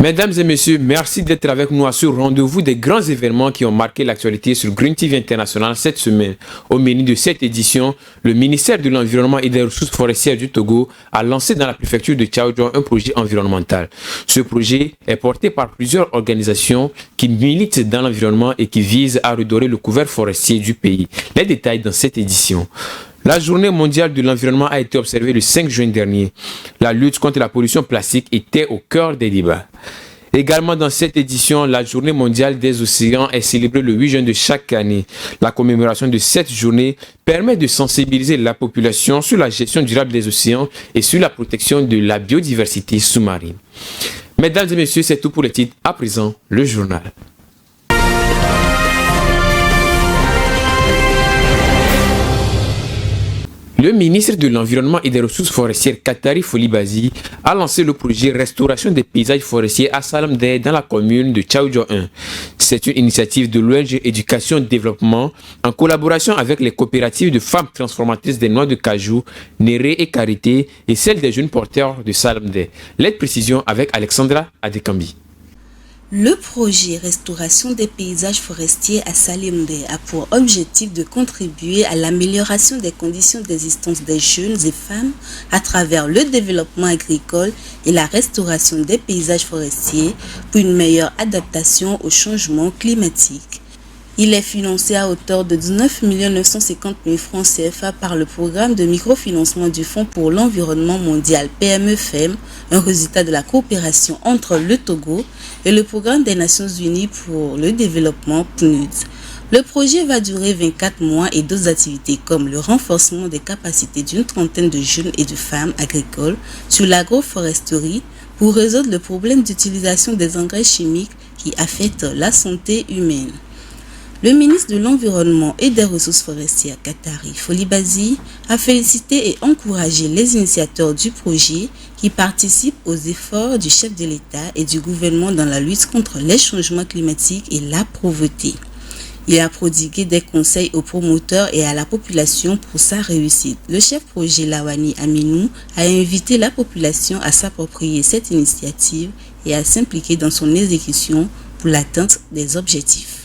Mesdames et messieurs, merci d'être avec nous à ce rendez-vous des grands événements qui ont marqué l'actualité sur Green TV International cette semaine. Au menu de cette édition, le ministère de l'Environnement et des Ressources forestières du Togo a lancé dans la préfecture de Tchaoudjon un projet environnemental. Ce projet est porté par plusieurs organisations qui militent dans l'environnement et qui visent à redorer le couvert forestier du pays. Les détails dans cette édition. La journée mondiale de l'environnement a été observée le 5 juin dernier. La lutte contre la pollution plastique était au cœur des débats. Également dans cette édition, la journée mondiale des océans est célébrée le 8 juin de chaque année. La commémoration de cette journée permet de sensibiliser la population sur la gestion durable des océans et sur la protection de la biodiversité sous-marine. Mesdames et messieurs, c'est tout pour les titres. À présent, le journal. Le ministre de l'Environnement et des Ressources forestières, Katari Folibazi, a lancé le projet Restauration des paysages forestiers à Salamdé dans la commune de Tchaoudjon 1. C'est une initiative de l'ONG Éducation Développement en collaboration avec les coopératives de femmes transformatrices des noix de cajou, Néré et Carité et celle des jeunes porteurs de Salamdé. Les précisions avec Alexandra Adekambi. Le projet Restauration des paysages forestiers à Salimdé a pour objectif de contribuer à l'amélioration des conditions d'existence des jeunes et femmes à travers le développement agricole et la restauration des paysages forestiers pour une meilleure adaptation au changement climatique. Il est financé à hauteur de 19 950 000 francs CFA par le programme de microfinancement du Fonds pour l'environnement mondial PME-FEM, un résultat de la coopération entre le Togo et le programme des Nations Unies pour le développement PNUD. Le projet va durer 24 mois et d'autres activités comme le renforcement des capacités d'une trentaine de jeunes et de femmes agricoles sur l'agroforesterie pour résoudre le problème d'utilisation des engrais chimiques qui affectent la santé humaine. Le ministre de l'Environnement et des Ressources forestières, Katari Folibazi, a félicité et encouragé les initiateurs du projet qui participent aux efforts du chef de l'État et du gouvernement dans la lutte contre les changements climatiques et la pauvreté. Il a prodigué des conseils aux promoteurs et à la population pour sa réussite. Le chef projet Lawani Aminou a invité la population à s'approprier cette initiative et à s'impliquer dans son exécution pour l'atteinte des objectifs.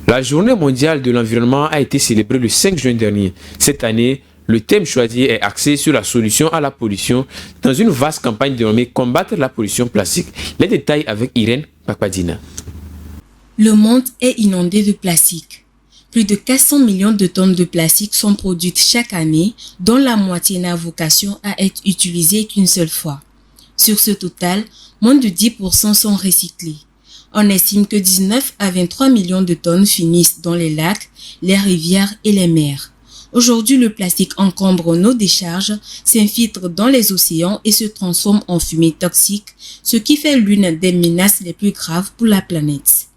La journée mondiale de l'environnement a été célébrée le 5 juin dernier. Cette année, le thème choisi est axé sur la solution à la pollution dans une vaste campagne dénommée Combattre la pollution plastique. Les détails avec Irène Papadina. Le monde est inondé de plastique. Plus de 400 millions de tonnes de plastique sont produites chaque année, dont la moitié n'a vocation à être utilisée qu'une seule fois. Sur ce total, moins de 10% sont recyclés. On estime que 19 à 23 millions de tonnes finissent dans les lacs, les rivières et les mers. Aujourd'hui, le plastique encombre nos décharges, s'infiltre dans les océans et se transforme en fumée toxique, ce qui fait l'une des menaces les plus graves pour la planète.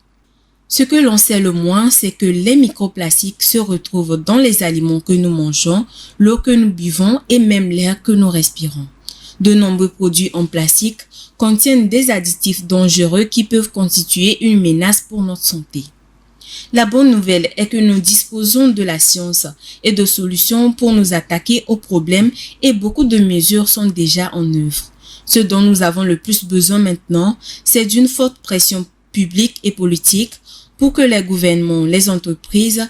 Ce que l'on sait le moins, c'est que les microplastiques se retrouvent dans les aliments que nous mangeons, l'eau que nous buvons et même l'air que nous respirons. De nombreux produits en plastique contiennent des additifs dangereux qui peuvent constituer une menace pour notre santé. La bonne nouvelle est que nous disposons de la science et de solutions pour nous attaquer aux problèmes et beaucoup de mesures sont déjà en œuvre. Ce dont nous avons le plus besoin maintenant, c'est d'une forte pression publique et politique pour que les gouvernements, les entreprises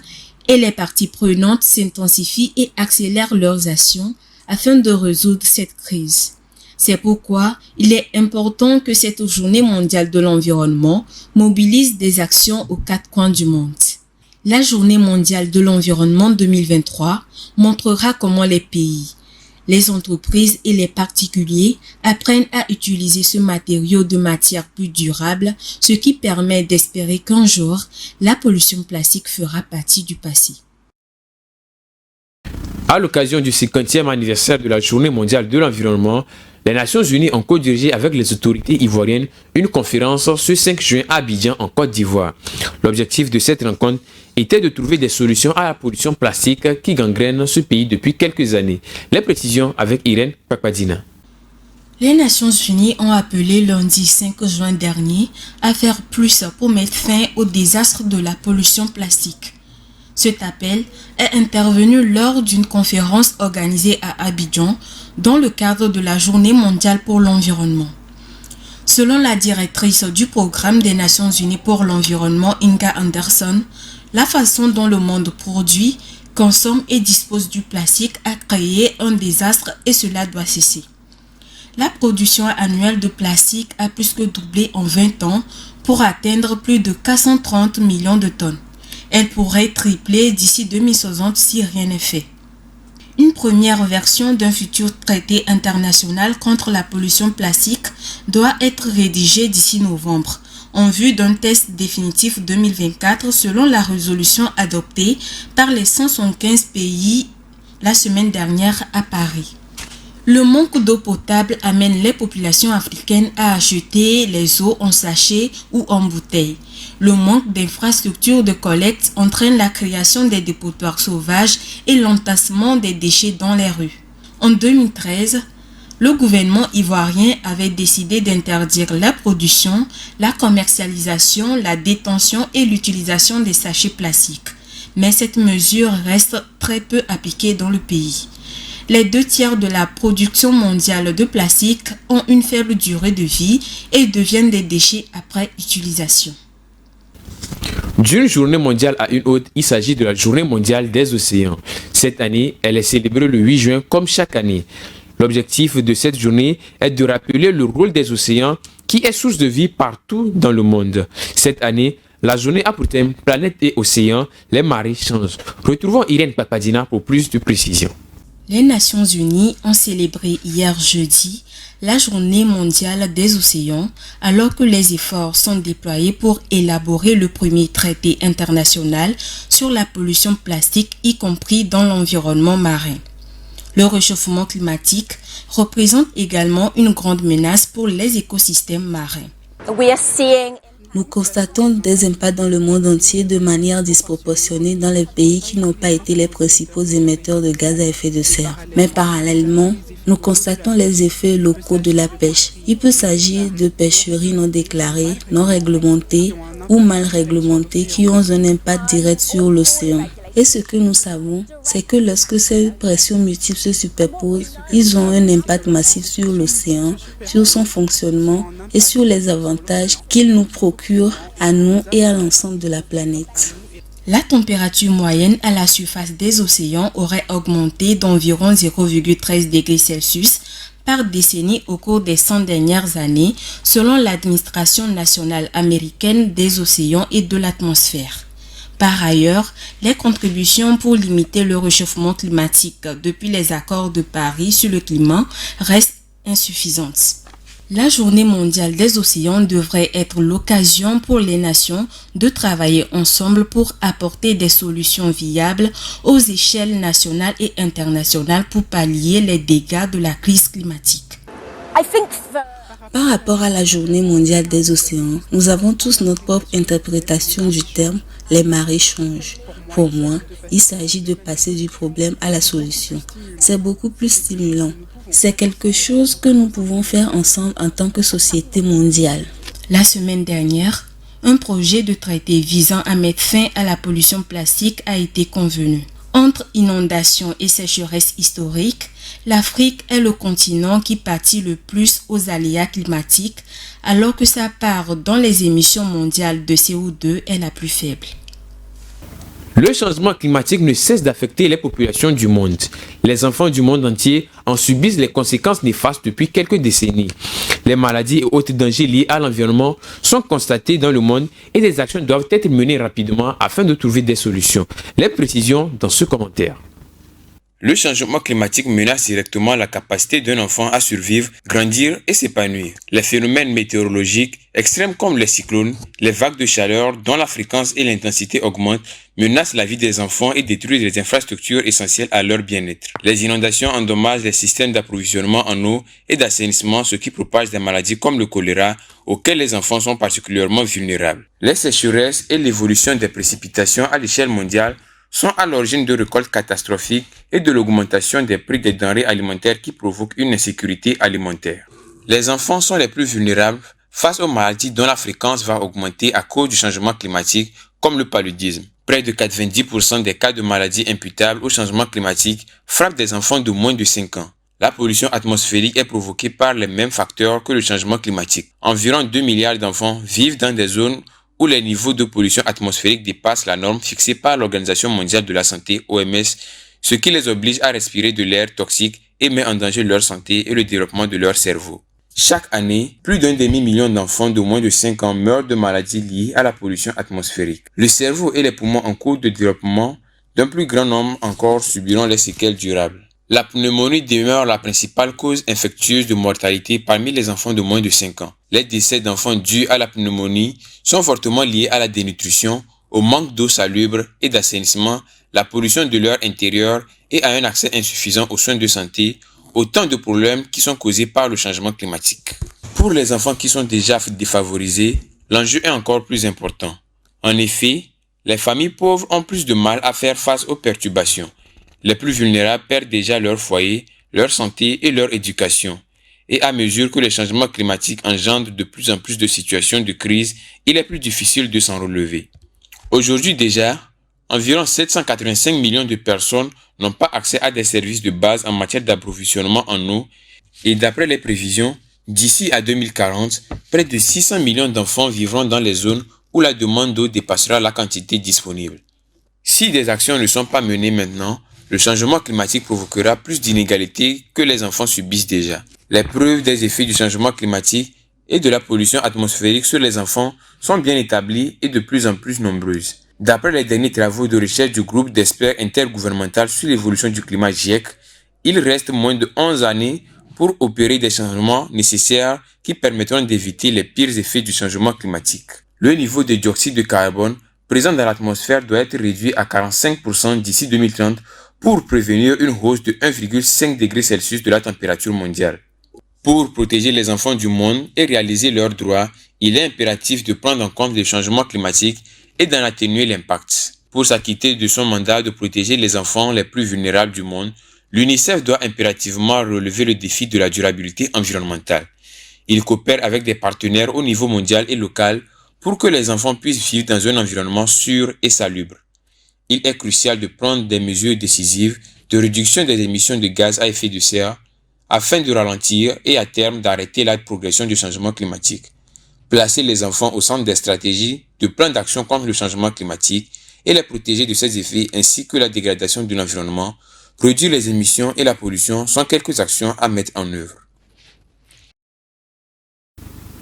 et les parties prenantes s'intensifient et accélèrent leurs actions afin de résoudre cette crise. C'est pourquoi il est important que cette journée mondiale de l'environnement mobilise des actions aux quatre coins du monde. La journée mondiale de l'environnement 2023 montrera comment les pays, les entreprises et les particuliers apprennent à utiliser ce matériau de matière plus durable, ce qui permet d'espérer qu'un jour, la pollution plastique fera partie du passé. À l'occasion du 50e anniversaire de la Journée mondiale de l'environnement, les Nations Unies ont co-dirigé avec les autorités ivoiriennes une conférence ce 5 juin à Abidjan en Côte d'Ivoire. L'objectif de cette rencontre était de trouver des solutions à la pollution plastique qui gangrène ce pays depuis quelques années. Les précisions avec Irène Pakpadina. Les Nations Unies ont appelé lundi 5 juin dernier à faire plus pour mettre fin au désastre de la pollution plastique. Cet appel est intervenu lors d'une conférence organisée à Abidjan dans le cadre de la Journée mondiale pour l'environnement. Selon la directrice du programme des Nations Unies pour l'environnement, Inga Anderson, la façon dont le monde produit, consomme et dispose du plastique a créé un désastre et cela doit cesser. La production annuelle de plastique a plus que doublé en 20 ans pour atteindre plus de 430 millions de tonnes. Elle pourrait tripler d'ici 2060 si rien n'est fait. Une première version d'un futur traité international contre la pollution plastique doit être rédigée d'ici novembre, en vue d'un test définitif 2024 selon la résolution adoptée par les 175 pays la semaine dernière à Paris. Le manque d'eau potable amène les populations africaines à acheter les eaux en sachet ou en bouteille. Le manque d'infrastructures de collecte entraîne la création des dépotoirs sauvages et l'entassement des déchets dans les rues. En 2013, le gouvernement ivoirien avait décidé d'interdire la production, la commercialisation, la détention et l'utilisation des sachets plastiques. Mais cette mesure reste très peu appliquée dans le pays. Les 2/3 de la production mondiale de plastique ont une faible durée de vie et deviennent des déchets après utilisation. D'une journée mondiale à une autre, il s'agit de la journée mondiale des océans. Cette année, elle est célébrée le 8 juin comme chaque année. L'objectif de cette journée est de rappeler le rôle des océans qui est source de vie partout dans le monde. Cette année, la journée a pour thème Planète et océans, les marées changent. Retrouvons Irène Pakpadina pour plus de précisions. Les Nations Unies ont célébré hier jeudi la Journée mondiale des océans alors que les efforts sont déployés pour élaborer le premier traité international sur la pollution plastique, y compris dans l'environnement marin. Le réchauffement climatique représente également une grande menace pour les écosystèmes marins. Nous constatons des impacts dans le monde entier de manière disproportionnée dans les pays qui n'ont pas été les principaux émetteurs de gaz à effet de serre. Mais parallèlement, nous constatons les effets locaux de la pêche. Il peut s'agir de pêcheries non déclarées, non réglementées ou mal réglementées qui ont un impact direct sur l'océan. Et ce que nous savons, c'est que lorsque ces pressions multiples se superposent, ils ont un impact massif sur l'océan, sur son fonctionnement et sur les avantages qu'ils nous procurent à nous et à l'ensemble de la planète. La température moyenne à la surface des océans aurait augmenté d'environ 0,13 degrés Celsius par décennie au cours des 100 dernières années, selon l'Administration nationale américaine des océans et de l'atmosphère. Par ailleurs, les contributions pour limiter le réchauffement climatique depuis les accords de Paris sur le climat restent insuffisantes. La Journée mondiale des océans devrait être l'occasion pour les nations de travailler ensemble pour apporter des solutions viables aux échelles nationales et internationales pour pallier les dégâts de la crise climatique. Par rapport à la Journée mondiale des océans, nous avons tous notre propre interprétation du terme « les marées changent ». Pour moi, il s'agit de passer du problème à la solution. C'est beaucoup plus stimulant. C'est quelque chose que nous pouvons faire ensemble en tant que société mondiale. La semaine dernière, un projet de traité visant à mettre fin à la pollution plastique a été convenu. Entre inondations et sécheresse historique, l'Afrique est le continent qui pâtit le plus aux aléas climatiques, alors que sa part dans les émissions mondiales de CO2 est la plus faible. Le changement climatique ne cesse d'affecter les populations du monde. Les enfants du monde entier en subissent les conséquences néfastes depuis quelques décennies. Les maladies et autres dangers liés à l'environnement sont constatés dans le monde et des actions doivent être menées rapidement afin de trouver des solutions. Les précisions dans ce commentaire. Le changement climatique menace directement la capacité d'un enfant à survivre, grandir et s'épanouir. Les phénomènes météorologiques extrêmes comme les cyclones, les vagues de chaleur dont la fréquence et l'intensité augmentent, menacent la vie des enfants et détruisent les infrastructures essentielles à leur bien-être. Les inondations endommagent les systèmes d'approvisionnement en eau et d'assainissement, ce qui propage des maladies comme le choléra, auxquelles les enfants sont particulièrement vulnérables. Les sécheresses et l'évolution des précipitations à l'échelle mondiale sont à l'origine de récoltes catastrophiques et de l'augmentation des prix des denrées alimentaires qui provoquent une insécurité alimentaire. Les enfants sont les plus vulnérables face aux maladies dont la fréquence va augmenter à cause du changement climatique, comme le paludisme. Près de 90% des cas de maladies imputables au changement climatique frappent des enfants de moins de 5 ans. La pollution atmosphérique est provoquée par les mêmes facteurs que le changement climatique. Environ 2 milliards d'enfants vivent dans des zones où les niveaux de pollution atmosphérique dépassent la norme fixée par l'Organisation mondiale de la santé, OMS, ce qui les oblige à respirer de l'air toxique et met en danger leur santé et le développement de leur cerveau. Chaque année, plus d'un demi-million d'enfants de moins de 5 ans meurent de maladies liées à la pollution atmosphérique. Le cerveau et les poumons en cours de développement d'un plus grand nombre encore subiront les séquelles durables. La pneumonie demeure la principale cause infectieuse de mortalité parmi les enfants de moins de 5 ans. Les décès d'enfants dus à la pneumonie sont fortement liés à la dénutrition, au manque d'eau salubre et d'assainissement, la pollution de l'air intérieur et à un accès insuffisant aux soins de santé, autant de problèmes qui sont causés par le changement climatique. Pour les enfants qui sont déjà défavorisés, l'enjeu est encore plus important. En effet, les familles pauvres ont plus de mal à faire face aux perturbations. Les plus vulnérables perdent déjà leur foyer, leur santé et leur éducation. Et à mesure que les changements climatiques engendrent de plus en plus de situations de crise, il est plus difficile de s'en relever. Aujourd'hui déjà, environ 785 millions de personnes n'ont pas accès à des services de base en matière d'approvisionnement en eau et d'après les prévisions, d'ici à 2040, près de 600 millions d'enfants vivront dans les zones où la demande d'eau dépassera la quantité disponible. Si des actions ne sont pas menées maintenant, le changement climatique provoquera plus d'inégalités que les enfants subissent déjà. Les preuves des effets du changement climatique et de la pollution atmosphérique sur les enfants sont bien établies et de plus en plus nombreuses. D'après les derniers travaux de recherche du groupe d'experts intergouvernemental sur l'évolution du climat GIEC, il reste moins de 11 années pour opérer des changements nécessaires qui permettront d'éviter les pires effets du changement climatique. Le niveau de dioxyde de carbone présent dans l'atmosphère doit être réduit à 45% d'ici 2030 pour prévenir une hausse de 1,5 degré Celsius de la température mondiale. Pour protéger les enfants du monde et réaliser leurs droits, il est impératif de prendre en compte les changements climatiques et d'en atténuer l'impact. Pour s'acquitter de son mandat de protéger les enfants les plus vulnérables du monde, l'UNICEF doit impérativement relever le défi de la durabilité environnementale. Il coopère avec des partenaires au niveau mondial et local pour que les enfants puissent vivre dans un environnement sûr et salubre. Il est crucial de prendre des mesures décisives de réduction des émissions de gaz à effet de serre afin de ralentir et à terme d'arrêter la progression du changement climatique. Placer les enfants au centre des stratégies de plans d'action contre le changement climatique et les protéger de ses effets ainsi que la dégradation de l'environnement, réduire les émissions et la pollution sont quelques actions à mettre en œuvre.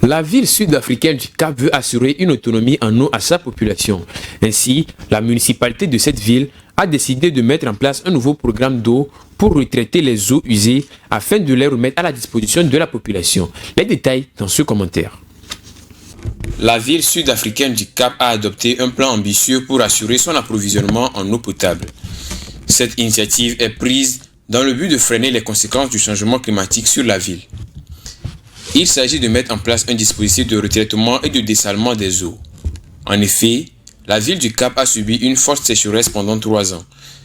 La ville sud-africaine du Cap veut assurer une autonomie en eau à sa population. Ainsi, la municipalité de cette ville a décidé de mettre en place un nouveau programme d'eau pour retraiter les eaux usées afin de les remettre à la disposition de la population. Les détails dans ce commentaire. La ville sud-africaine du Cap a adopté un plan ambitieux pour assurer son approvisionnement en eau potable. Cette initiative est prise dans le but de freiner les conséquences du changement climatique sur la ville. Il s'agit de mettre en place un dispositif de retraitement et de dessalement des eaux. En effet, la ville du Cap a subi une forte sécheresse pendant 3 ans.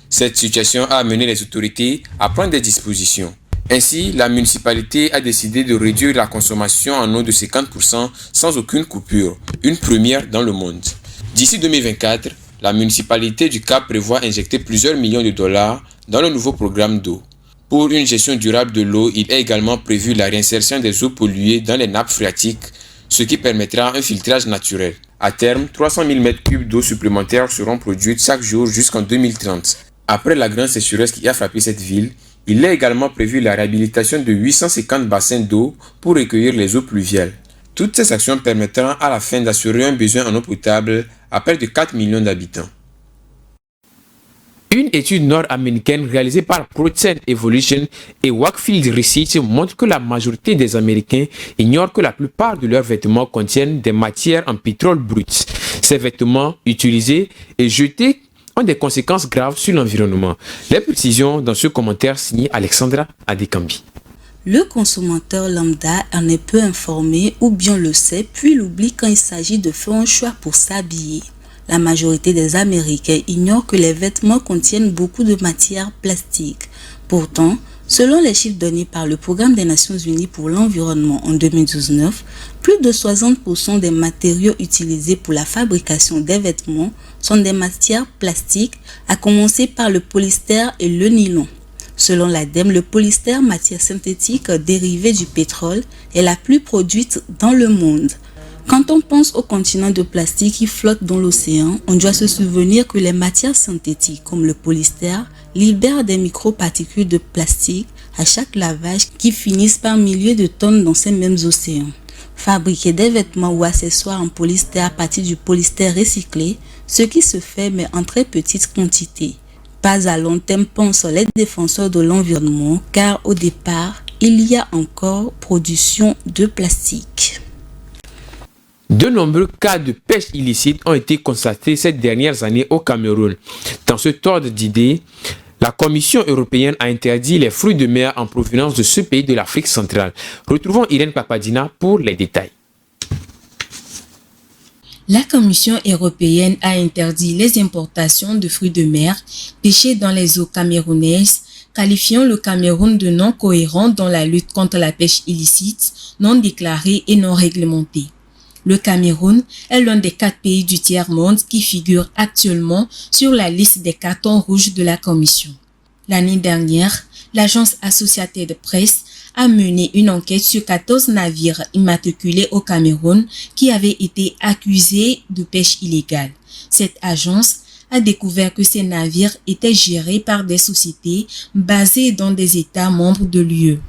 Cette situation a amené les autorités à prendre des dispositions. Ainsi, la municipalité a décidé de réduire la consommation en eau de 50% sans aucune coupure, une première dans le monde. D'ici 2024, la municipalité du Cap prévoit injecter plusieurs millions de dollars dans le nouveau programme d'eau. Pour une gestion durable de l'eau, il est également prévu la réinsertion des eaux polluées dans les nappes phréatiques, ce qui permettra un filtrage naturel. À terme, 300 000 m3 d'eau supplémentaires seront produites chaque jour jusqu'en 2030. Après la grande sécheresse qui a frappé cette ville, il est également prévu la réhabilitation de 850 bassins d'eau pour recueillir les eaux pluviales. Toutes ces actions permettront à la fin d'assurer un besoin en eau potable à près de 4 millions d'habitants. Une étude nord-américaine réalisée par Procter Evolution et Wakefield Research montre que la majorité des Américains ignorent que la plupart de leurs vêtements contiennent des matières en pétrole brut. Ces vêtements utilisés et jetés ont des conséquences graves sur l'environnement. Les précisions dans ce commentaire signé Alexandra Adekambi. Le consommateur lambda en est peu informé ou bien le sait puis l'oublie quand il s'agit de faire un choix pour s'habiller. La majorité des Américains ignorent que les vêtements contiennent beaucoup de matières plastiques. Pourtant, selon les chiffres donnés par le Programme des Nations Unies pour l'environnement en 2019, plus de 60% des matériaux utilisés pour la fabrication des vêtements sont des matières plastiques, à commencer par le polyester et le nylon. Selon l'ADEME, le polyester, matière synthétique dérivée du pétrole, est la plus produite dans le monde. Quand on pense aux continents de plastique qui flottent dans l'océan, on doit se souvenir que les matières synthétiques comme le polyester libèrent des microparticules de plastique à chaque lavage qui finissent par milliers de tonnes dans ces mêmes océans. Fabriquer des vêtements ou accessoires en polyester à partir du polyester recyclé, ce qui se fait mais en très petite quantité. Pas à long terme, pensent les défenseurs de l'environnement, car au départ, il y a encore production de plastique. De nombreux cas de pêche illicite ont été constatés ces dernières années au Cameroun. Dans ce ordre d'idées, la Commission européenne a interdit les fruits de mer en provenance de ce pays de l'Afrique centrale. Retrouvons Irène Papadina pour les détails. La Commission européenne a interdit les importations de fruits de mer pêchés dans les eaux camerounaises, qualifiant le Cameroun de non cohérent dans la lutte contre la pêche illicite, non déclarée et non réglementée. Le Cameroun est l'un des 4 pays du tiers-monde qui figurent actuellement sur la liste des cartons rouges de la Commission. L'année dernière, l'agence Associated Press a mené une enquête sur 14 navires immatriculés au Cameroun qui avaient été accusés de pêche illégale. Cette agence a découvert que ces navires étaient gérés par des sociétés basées dans des États membres de l'UE.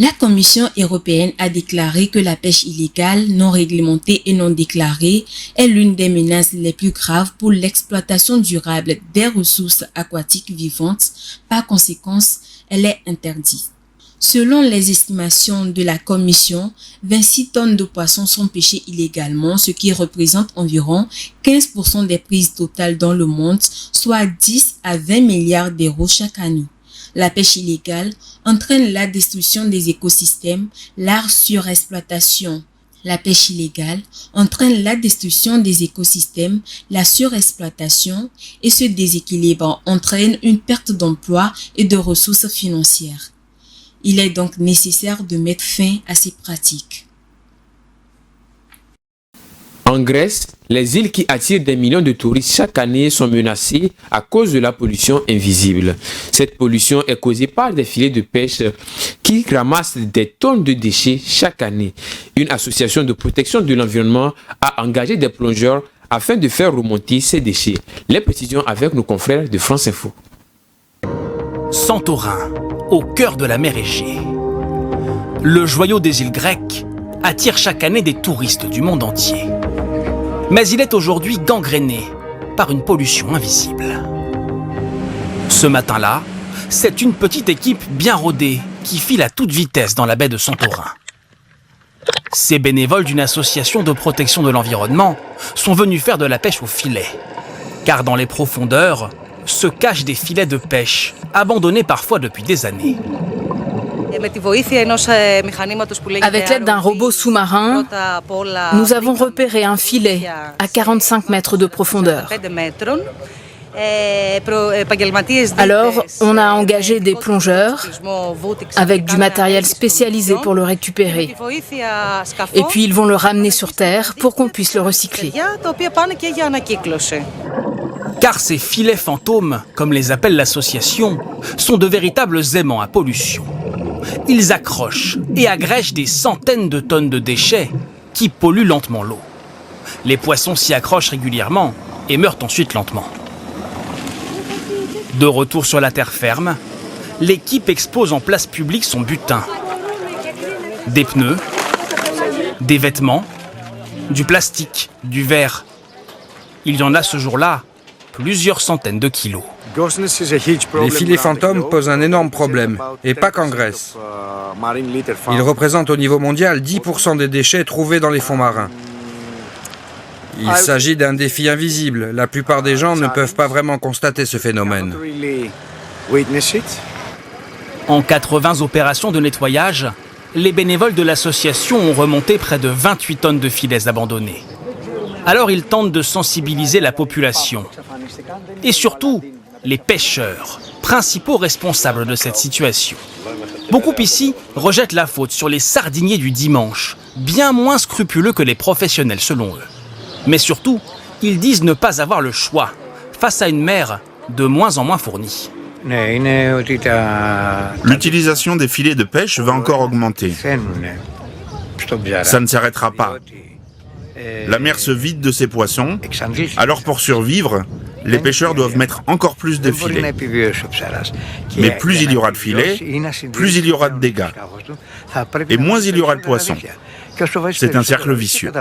La Commission européenne a déclaré que la pêche illégale, non réglementée et non déclarée est l'une des menaces les plus graves pour l'exploitation durable des ressources aquatiques vivantes. Par conséquent, elle est interdite. Selon les estimations de la Commission, 26 tonnes de poissons sont pêchées illégalement, ce qui représente environ 15% des prises totales dans le monde, soit 10 à 20 milliards d'euros chaque année. La pêche illégale entraîne la destruction des écosystèmes, la surexploitation. La pêche illégale entraîne la destruction des écosystèmes, la surexploitation et ce déséquilibre entraîne une perte d'emploi et de ressources financières. Il est donc nécessaire de mettre fin à ces pratiques. En Grèce, les îles qui attirent des millions de touristes chaque année sont menacées à cause de la pollution invisible. Cette pollution est causée par des filets de pêche qui ramassent des tonnes de déchets chaque année. Une association de protection de l'environnement a engagé des plongeurs afin de faire remonter ces déchets. Les précisions avec nos confrères de France Info. Santorin, au cœur de la mer Égée. Le joyau des îles grecques attire chaque année des touristes du monde entier. Mais il est aujourd'hui gangréné par une pollution invisible. Ce matin-là, c'est une petite équipe bien rodée qui file à toute vitesse dans la baie de Santorin. Ces bénévoles d'une association de protection de l'environnement sont venus faire de la pêche au filet. Car dans les profondeurs se cachent des filets de pêche, abandonnés parfois depuis des années. Avec l'aide d'un robot sous-marin, nous avons repéré un filet à 45 mètres de profondeur. Alors, on a engagé des plongeurs avec du matériel spécialisé pour le récupérer. Et puis, ils vont le ramener sur Terre pour qu'on puisse le recycler. Car ces filets fantômes, comme les appelle l'association, sont de véritables aimants à pollution. Ils accrochent et agrègent des centaines de tonnes de déchets qui polluent lentement l'eau. Les poissons s'y accrochent régulièrement et meurent ensuite lentement. De retour sur la terre ferme, l'équipe expose en place publique son butin. Des pneus, des vêtements, du plastique, du verre. Il y en a ce jour-là plusieurs centaines de kilos. Les filets fantômes posent un énorme problème, et pas qu'en Grèce. Ils représentent au niveau mondial 10% des déchets trouvés dans les fonds marins. Il s'agit d'un défi invisible. La plupart des gens ne peuvent pas vraiment constater ce phénomène. En 80 opérations de nettoyage, les bénévoles de l'association ont remonté près de 28 tonnes de filets abandonnés. Alors ils tentent de sensibiliser la population. Et surtout, les pêcheurs, principaux responsables de cette situation. Beaucoup ici rejettent la faute sur les sardiniers du dimanche, bien moins scrupuleux que les professionnels selon eux. Mais surtout, ils disent ne pas avoir le choix face à une mer de moins en moins fournie. L'utilisation des filets de pêche va encore augmenter. Ça ne s'arrêtera pas. La mer se vide de ses poissons, alors pour survivre, les pêcheurs doivent mettre encore plus de filets. Mais plus il y aura de filets, plus il y aura de dégâts. Et moins il y aura de poissons. C'est un cercle vicieux.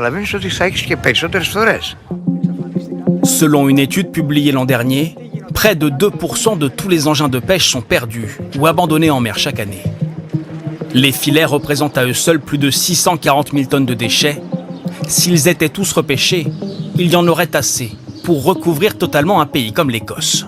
Selon une étude publiée l'an dernier, près de 2% de tous les engins de pêche sont perdus ou abandonnés en mer chaque année. Les filets représentent à eux seuls plus de 640 000 tonnes de déchets. S'ils étaient tous repêchés, il y en aurait assez pour recouvrir totalement un pays comme l'Écosse.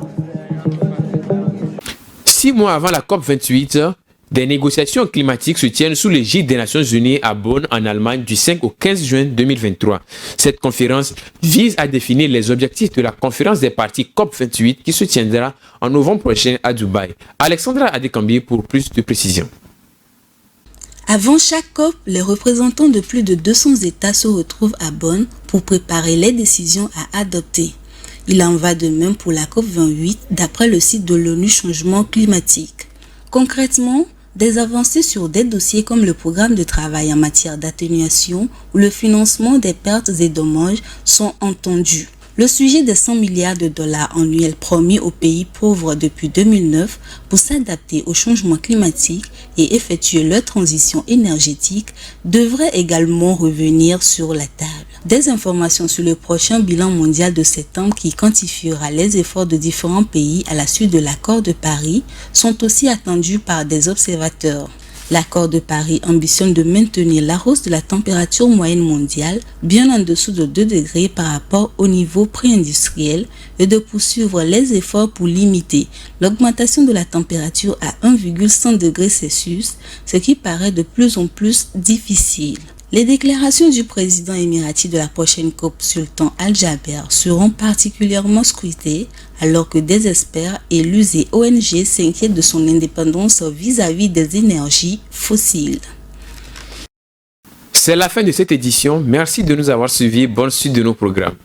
6 mois avant la COP28, des négociations climatiques se tiennent sous l'égide des Nations Unies à Bonn, en Allemagne, du 5 au 15 juin 2023. Cette conférence vise à définir les objectifs de la conférence des parties COP28 qui se tiendra en novembre prochain à Dubaï. Alexandra Adekambi pour plus de précisions. Avant chaque COP, les représentants de plus de 200 États se retrouvent à Bonn pour préparer les décisions à adopter. Il en va de même pour la COP28 d'après le site de l'ONU Changement climatique. Concrètement, des avancées sur des dossiers comme le programme de travail en matière d'atténuation ou le financement des pertes et dommages sont entendus. Le sujet des 100 milliards de dollars annuels promis aux pays pauvres depuis 2009 pour s'adapter au changement climatique et effectuer leur transition énergétique devrait également revenir sur la table. Des informations sur le prochain bilan mondial de septembre qui quantifiera les efforts de différents pays à la suite de l'accord de Paris sont aussi attendues par des observateurs. L'accord de Paris ambitionne de maintenir la hausse de la température moyenne mondiale bien en dessous de 2 degrés par rapport au niveau pré-industriel et de poursuivre les efforts pour limiter l'augmentation de la température à 1,5 degré Celsius, ce qui paraît de plus en plus difficile. Les déclarations du président émirati de la prochaine COP, Sultan Al-Jaber, seront particulièrement scrutées alors que des experts, élus et ONG s'inquiètent de son indépendance vis-à-vis des énergies fossiles. C'est la fin de cette édition. Merci de nous avoir suivis. Bonne suite de nos programmes.